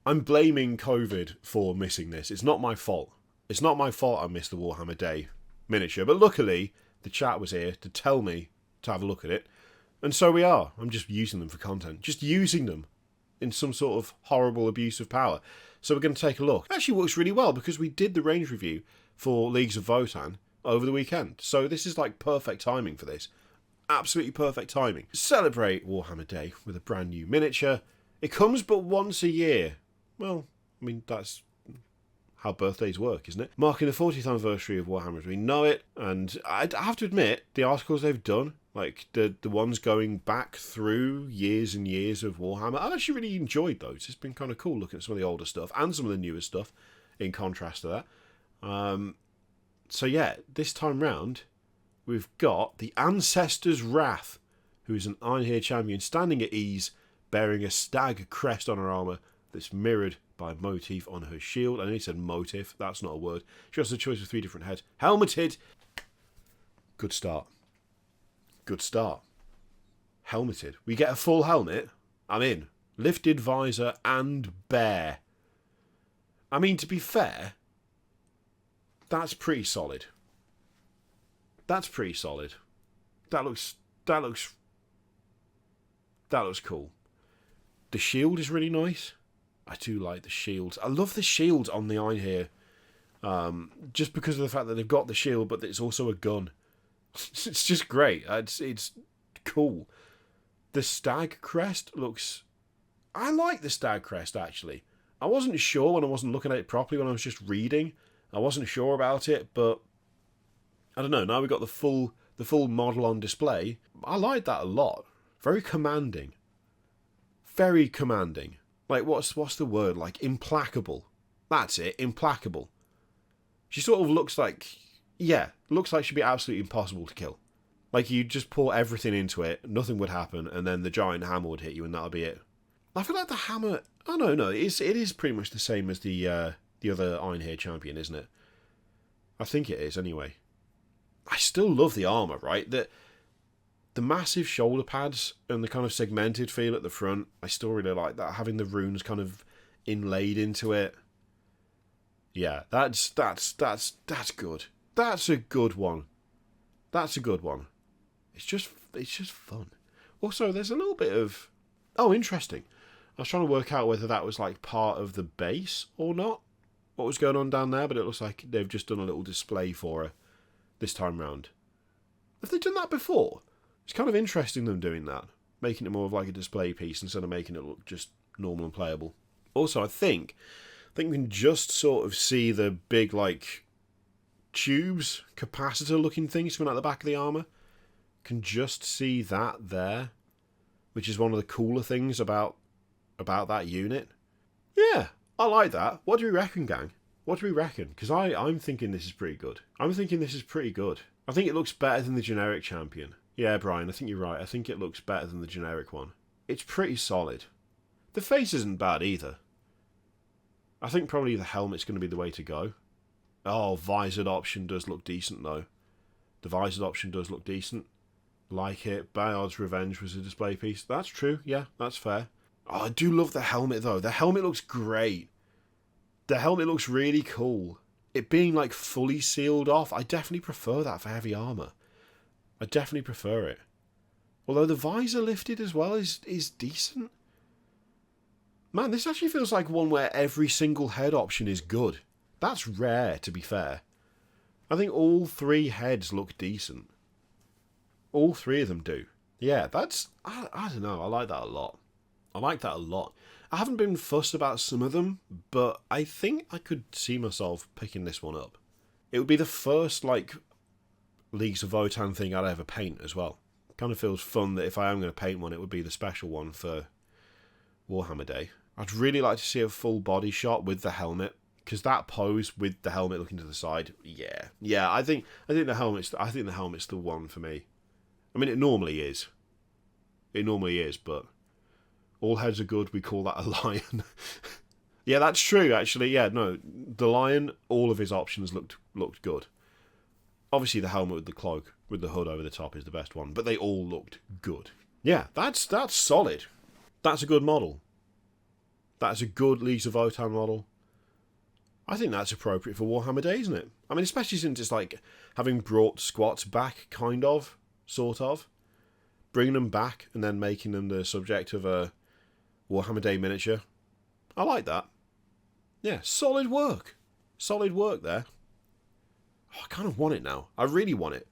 I'm blaming COVID for missing this. It's not my fault. It's not my fault I missed the Warhammer Day Miniature. But luckily, the chat was here to tell me to have a look at it. And so we are. I'm just using them for content. Just using them in some sort of horrible abuse of power. So we're going to take a look. It actually works really well because we did the range review for Leagues of Votann over the weekend. So this is like perfect timing for this. Absolutely perfect timing. Celebrate Warhammer Day with a brand new miniature. It comes but once a year. Well, I mean, that's how birthdays work, isn't it? Marking the 40th anniversary of Warhammer as we know it. And I have to admit, the articles they've done, like the ones going back through years and years of Warhammer, I've actually really enjoyed those. It's been kind of cool looking at some of the older stuff and some of the newer stuff in contrast to that. So yeah, this time round, we've got the Ancestor's Wrath, who is an Einhyr Champion standing at ease, bearing a stag crest on her armour that's mirrored by a motif on her shield. I know he said motif, that's not a word. She has a choice of 3 different heads. Helmeted. Good start. Good start. Helmeted. We get a full helmet. I'm in. Lifted visor and bear. I mean, to be fair, that's pretty solid. That's pretty solid. That looks cool. The shield is really nice. I do like the shields. I love the shields on the Einhyr. Just because of the fact that they've got the shield, but it's also a gun. It's just great. It's cool. The stag crest looks... I like the stag crest, actually. I wasn't sure when I wasn't looking at it properly, when I was just reading. I wasn't sure about it, but... I don't know, now we've got the full model on display. I like that a lot. Very commanding. Very commanding. Like, what's the word? Like, implacable. That's it, implacable. She sort of looks like... Yeah, looks like she'd be absolutely impossible to kill. Like, you just pour everything into it, nothing would happen, and then the giant hammer would hit you, and that'll be it. I feel like the hammer... Oh, no, it is pretty much the same as the other Einhyr Champion, isn't it? I think it is, anyway. I still love the armour, right? The massive shoulder pads and the kind of segmented feel at the front, I still really like that. Having the runes kind of inlaid into it. Yeah, that's good. That's a good one. That's a good one. It's just fun. Also, there's a little bit of... Oh, interesting. I was trying to work out whether that was like part of the base or not. What was going on down there, but it looks like they've just done a little display for her this time round. Have they done that before? It's kind of interesting them doing that. Making it more of like a display piece instead of making it look just normal and playable. Also, I think we can just sort of see the big, like, tubes, capacitor looking things coming out the back of the armour. Can just see that there, which is one of the cooler things about that unit. Yeah, I like that. What do we reckon, gang? What do we reckon? Because I'm thinking this is pretty good. I think it looks better than the generic champion. Yeah, Brian, I think you're right. I think it looks better than the generic one. It's pretty solid. The face isn't bad either. I think probably the helmet's going to be the way to go. Oh, visored option does look decent, though. The visored option does look decent. Like it. Bayard's Revenge was a display piece. That's true. Yeah, that's fair. Oh, I do love the helmet, though. The helmet looks great. The helmet looks really cool. It being, like, fully sealed off, I definitely prefer that for heavy armour. I definitely prefer it. Although the visor lifted as well is decent. Man, this actually feels like one where every single head option is good. That's rare, to be fair. I think all 3 heads look decent. All 3 of them do. Yeah, that's... I don't know, I like that a lot. I haven't been fussed about some of them, but I think I could see myself picking this one up. It would be the first, like, Leagues of Votann thing I'd ever paint as well. Kind of feels fun that if I am going to paint one, it would be the special one for Warhammer Day. I'd really like to see a full body shot with the helmet, because that pose with the helmet looking to the side, yeah. I think the helmet's the one for me. I mean, it normally is, but all heads are good. We call that a lion. Yeah, that's true. Actually, yeah, no, the lion, all of his options looked good. Obviously, the helmet with the cloak, with the hood over the top, is the best one, but they all looked good. Yeah, that's solid. That's a good model. That's a good Leagues of Votann model. I think that's appropriate for Warhammer Day, isn't it? I mean, especially since it's like having brought squats back, kind of, sort of. Bringing them back and then making them the subject of a Warhammer Day Miniature. I like that. Yeah, solid work. Solid work there. Oh, I kind of want it now. I really want it.